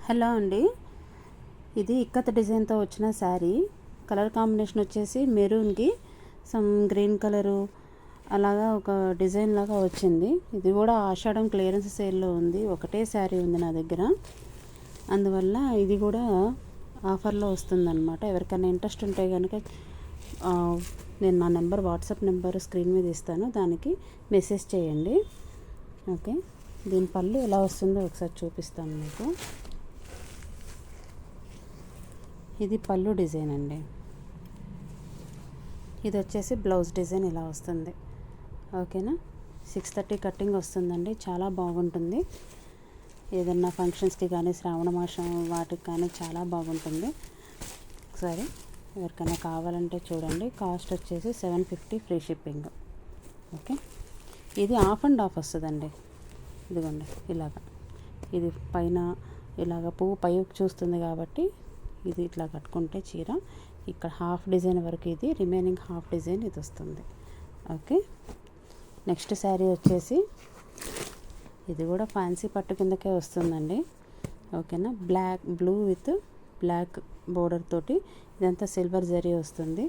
Hello అండి, ఇది ఇక్కత్ డిజైన్తో వచ్చిన శారీ. కలర్ కాంబినేషన్ వచ్చేసి మెరూన్కి సమ్ గ్రీన్ కలరు అలాగా ఒక డిజైన్ లాగా వచ్చింది. ఇది కూడా ఆషాఢం క్లియరెన్స్ సేల్లో ఉంది. ఒకటే శారీ ఉంది నా దగ్గర, అందువల్ల ఇది కూడా ఆఫర్లో వస్తుందన్నమాట. ఎవరికైనా ఇంట్రెస్ట్ ఉంటే కనుక నేను నా నెంబర్, వాట్సాప్ నెంబర్ స్క్రీన్ మీద ఇస్తాను, దానికి మెసేజ్ చేయండి. ఓకే, దీని పళ్ళు ఎలా వస్తుందో ఒకసారి చూపిస్తాను మీకు. ఇది పళ్ళు డిజైన్ అండి. ఇది వచ్చేసి బ్లౌజ్ డిజైన్ ఇలా వస్తుంది. ఓకేనా, 630 కటింగ్ వస్తుందండి. చాలా బాగుంటుంది. ఏదన్నా ఫంక్షన్స్కి కానీ శ్రావణ మాసం వాటికి కానీ చాలా బాగుంటుంది. ఒకసారి ఎవరికైనా కావాలంటే చూడండి. కాస్ట్ వచ్చేసి 750 ఫ్రీ షిప్పింగ్. ఓకే, ఇది ఆఫ్ అండ్ ఆఫ్ వస్తుందండి. ఇదిగోండి ఇలాగా, ఇది పైన ఇలాగ పువ్వు పై చూస్తుంది కాబట్టి ఇది ఇట్లా కట్టుకుంటే చీర ఇక్కడ హాఫ్ డిజైన్ వరకు, ఇది రిమైనింగ్ హాఫ్ డిజైన్ ఇది వస్తుంది. ఓకే, నెక్స్ట్ శారీ వచ్చేసి ఇది కూడా ఫ్యాన్సీ పట్టు కిందకే వస్తుందండి. ఓకేనా, బ్లూ విత్ బ్లాక్ బోర్డర్ తోటి ఇదంతా సిల్వర్ జరీ వస్తుంది.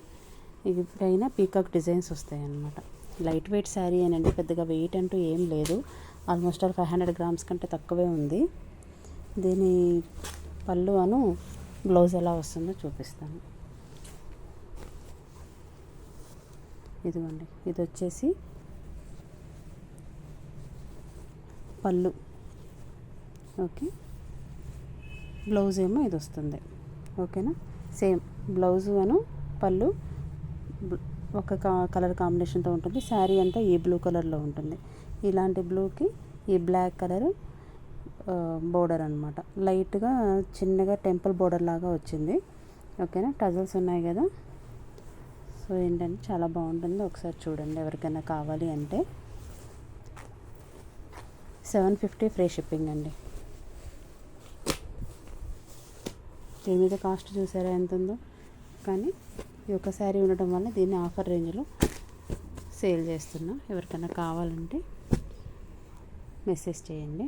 ఇది పైన పీకాక్ డిజైన్స్ వస్తాయి అన్నమాట. లైట్ వెయిట్ శారీ అనండి, పెద్దగా వెయిట్ అంటూ ఏం లేదు. ఆల్మోస్ట్ 500 గ్రామ్స్ కంటే తక్కువే ఉంది. దీని పళ్ళు అను బ్లౌజ్ ఎలా వస్తుందో చూపిస్తాను. ఇదిగోండి, ఇది వచ్చేసి పళ్ళు. ఓకే, బ్లౌజ్ ఏమో ఇది వస్తుంది. ఓకేనా, సేమ్ బ్లౌజు అను పళ్ళు ఒక కలర్ కాంబినేషన్తో ఉంటుంది. శారీ అంతా ఈ బ్లూ కలర్లో ఉంటుంది. ఇలాంటి బ్లూకి ఈ బ్లాక్ కలరు బోర్డర్ అనమాట. లైట్గా చిన్నగా టెంపుల్ బోర్డర్ లాగా వచ్చింది. ఓకేనా, టజల్స్ ఉన్నాయి కదా. సో ఏంటంటే చాలా బాగుంటుంది. ఒకసారి చూడండి, ఎవరికైనా కావాలి అంటే. 750 ఫ్రీ షిప్పింగ్ అండి. దీని మీద కాస్ట్ చూసారా ఎంత ఉందో. కానీ ఈ ఒక శారీ ఉండటం వల్ల దీన్ని ఆఫర్ రేంజ్లో సేల్ చేస్తున్నా. ఎవరికైనా కావాలంటే మెసేజ్ చేయండి.